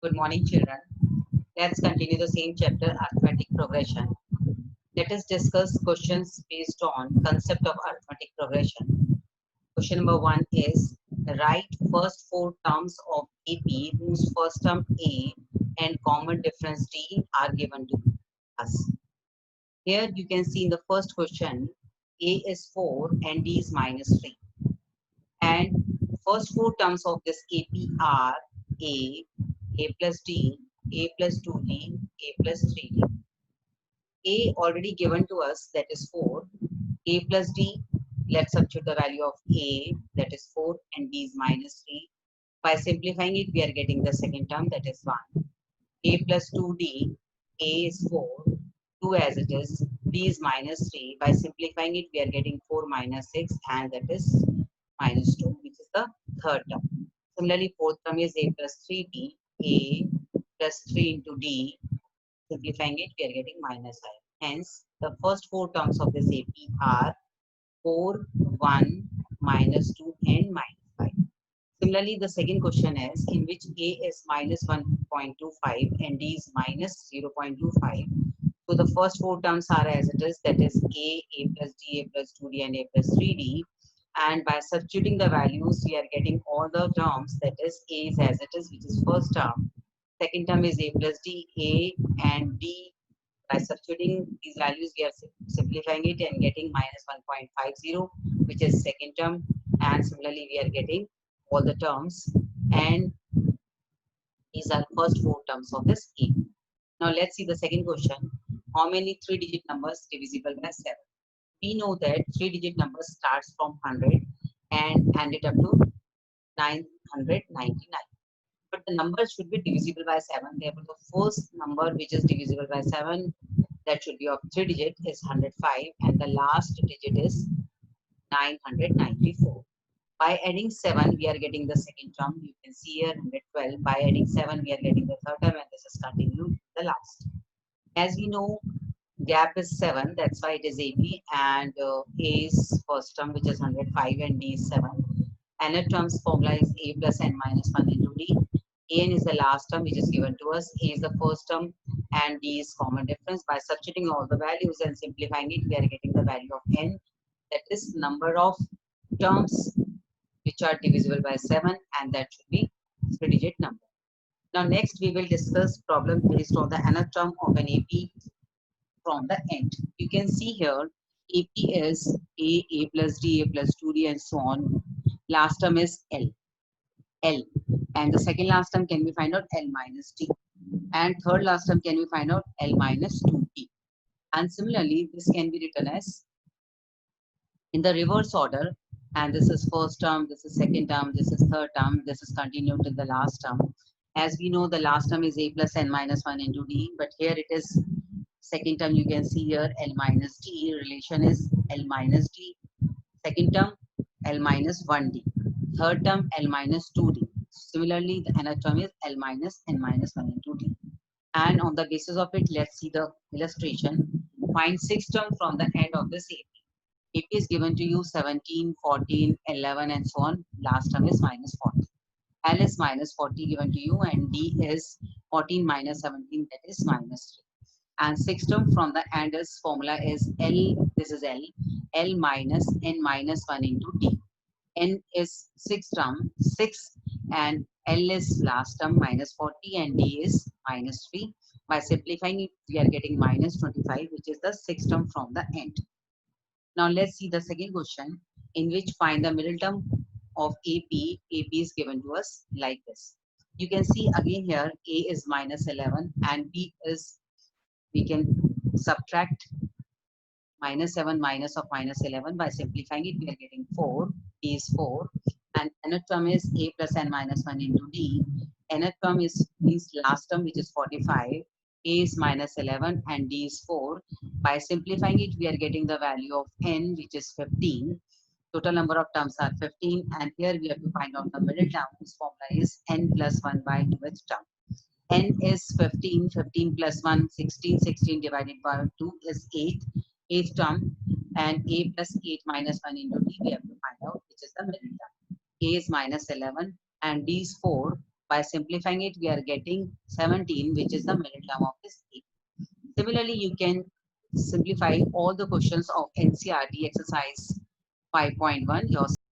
Good morning, children. Let's continue the same chapter, arithmetic progression. Let us discuss questions based on concept of arithmetic progression. Question number one is write first four terms of AP whose first term A and common difference D are given to us. Here you can see in the first question, A is 4 and D is minus 3. And first four terms of this AP are A plus D, A plus 2D, A plus 3D. A already given to us, that is 4. A plus D, let's substitute the value of A, that is 4, and D is minus 3. By simplifying it, we are getting the second term, that is 1. A plus 2D, A is 4, 2 as it is, D is minus 3. By simplifying it, we are getting 4 minus 6, and that is minus 2, which is the third term. Similarly, fourth term is A plus 3D, A plus 3 into D. Simplifying it, we are getting minus I. Hence, the first four terms of this AP are 4, 1, minus 2, and minus 5. Similarly, the second question is in which A is minus 1.25 and D is minus 0.25. So the first four terms are as it is, that is A plus D, A plus 2D, and A plus 3D. And by substituting the values, we are getting all the terms, that is A is as it is, which is first term. Second term is A plus D, A and D. By substituting these values, we are simplifying it and getting minus 1.50, which is second term. And similarly, we are getting all the terms. And these are first four terms of this A. Now let's see the second question. How many three-digit numbers divisible by 7? We know that three-digit number starts from 100 and ended up to 999. But the numbers should be divisible by 7. Therefore, the first number which is divisible by 7, that should be of 3 digit, is 105, and the last digit is 994. By adding 7, we are getting the second term. You can see here 112. By adding 7, we are getting the third term, and this is continued the last. As we know, gap is 7, that's why it is AB, and A is first term, which is 105, and D is 7. Nth terms formula is A plus N minus 1 into D. An is the last term which is given to us. A is the first term and D is common difference. By substituting all the values and simplifying it, we are getting the value of N. That is number of terms which are divisible by 7, and that should be 3-digit number. Now next we will discuss problem based on the nth term of an AP from the end. You can see here AP is A plus D, A plus 2D, and so on. Last term is L. And the second last term can we find out L minus T. And third last term can we find out L minus 2T. And similarly, this can be written as in the reverse order. And this is first term, this is second term, this is third term, this is continued till the last term. As we know, the last term is A plus N minus 1 into D. But here it is second term, you can see here L minus T. Relation is L minus D. Second term, L minus 1D. Third term, L minus 2D. Similarly, the nth term is L minus N minus 1 into D. And on the basis of it, let's see the illustration. Find sixth term from the end of this AP. AP is given to you 17, 14, 11, and so on. Last term is minus 40. L is minus 40 given to you, and D is 14 minus 17, that is minus 3. And sixth term from the end is formula is L, this is L minus N minus 1 into D. N is sixth term, 6, and L is last term minus 40, and D is minus 3. By simplifying it, we are getting minus 25, which is the sixth term from the end. Now let's see the second question, in which find the middle term of AP. AP is given to us like this. You can see again here A is minus 11 and B is, we can subtract minus 7 minus of minus 11. By simplifying it, we are getting 4. D is 4. And nth term is A plus N minus 1 into D. Nth term is means last term, which is 45. A is minus 11 and D is 4. By simplifying it, we are getting the value of N, which is 15. Total number of terms are 15. And here we have to find out the middle term, whose formula is N plus 1 by 2th term. N is 15, 15 plus 1, 16, 16 divided by 2 is 8, 8th term, and A plus 8 minus 1 into D we have to find out, which is the middle term. A is minus 11 and D is 4. By simplifying it, we are getting 17, which is the middle term of this 8. Similarly, you can simplify all the questions of NCRT exercise 5.1 yourself.